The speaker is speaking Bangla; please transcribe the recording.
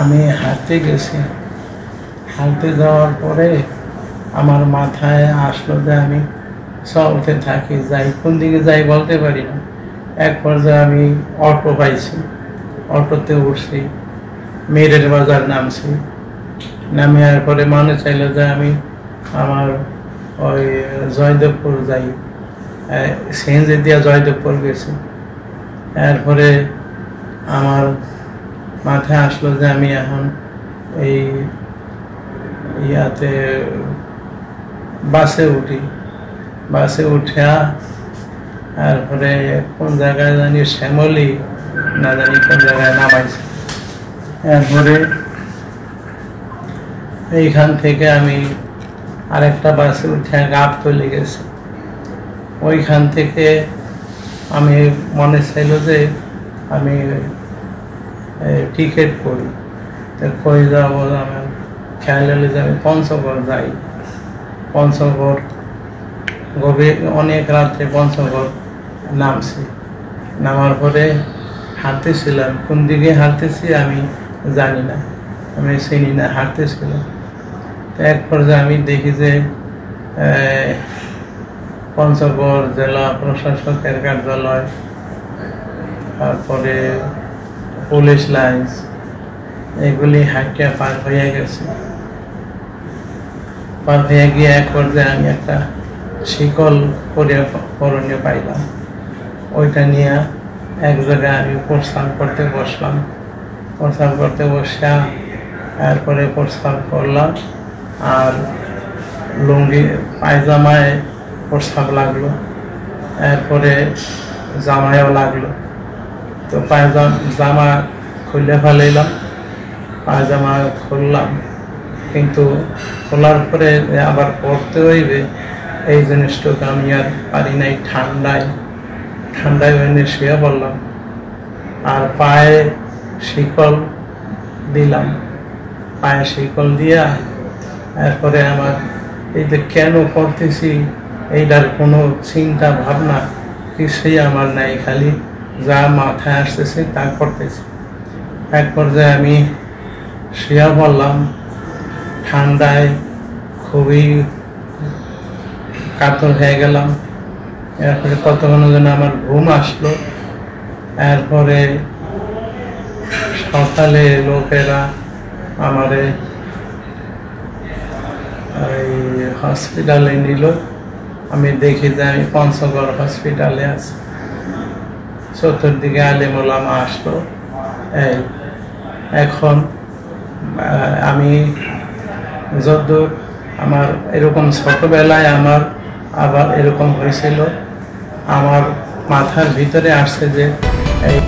আমি হাঁটতে গেছি, হাঁটতে যাওয়ার পরে আমার মাথায় আসলো যে আমি চলতে থাকি, যাই কোন দিকে যাই বলতে পারি না। এক পর্যায়ে আমি অটো পাইছি, অটোতে উঠছি, মেরের বাজার নামছি। নামিয়ার পরে মনে চাইলো যে আমি আমার ওই জয়দেবপুর যাই, সিএনজি দিয়া জয়দেবপুর গেছি। এরপরে আমার মাথায় আসলো যে আমি এখন এই ইয়াতে বাসে উঠি, বাসে উঠিয়া তারপরে কোন জায়গায় জানি শ্যামলি না জানি কোন জায়গায় নামাইছে। এরপরে এইখান থেকে আমি আরেকটা বাসে উঠে গাবতলী গেছি। ওইখান থেকে আমি মনে চাইল যে আমি টিকিট করি, তো কই যাবো, আমার খেয়াল হলে যে আমি পঞ্চগড় যাই। পঞ্চগড় গভীর অনেক রাত্রে পঞ্চগড় নামছি। নামার পরে হাঁটতেছিলাম, কোন দিকে হাঁটতেছি আমি জানি না, আমি চিনি না, হাঁটতেছিলাম। তো এক পর্যায়ে আমি দেখি যে পঞ্চগড় জেলা প্রশাসকের কার্যালয়, তারপরে পুলিশ লাইন্স, এগুলি হাঁটিয়া পার হয়ে গেছে। পার হয়ে গিয়ে এক পর্যায়ে আমি একটা শিকল করণীয় পাইলাম, ওইটা নিয়ে এক জায়গায় আমি প্রস্থান করতে বসলাম। প্রস্থান করতে বসা তারপরে প্রস্থান করলাম, আর লুঙ্গি পায়জামায় প্রস্তাব লাগলো, এরপরে জামায়ও লাগলো। তো জামা খুলে ফেলাইলাম, পায়জামা খুললাম, কিন্তু খোলার পরে আবার পরতে হইবে এই জিনিসটুকু আমি আর পারি নাই। ঠান্ডায় এনে শুয়ে পড়লাম, আর পায়ে শিকল দিলাম। পায়ে শিকল দিয়া এরপরে আমার এই যে কেন করতেছি এইটার কোনো চিন্তা ভাবনা কিছুই আমার নাই, খালি যা মাথায় আসতেছে তা করতেছি। এক পর্যায়ে আমি শুয়ে পড়লাম, ঠান্ডায় খুবই কাতর হয়ে গেলাম। এরপরে কতক্ষণ যেন আমার ঘুম আসলো। এরপরে সকালে লোকেরা আমারে এই হসপিটালে নিল। আমি দেখি যে আমি পঞ্চগড় হসপিটালে আছি। চতুর্দিকে আলেম ওলামা আসলো। এখন আমি যদ্দূর আমার এরকম ছোটবেলায় আমার আবার এরকম হয়েছিল, আমার মাথার ভিতরে আসছে যে এই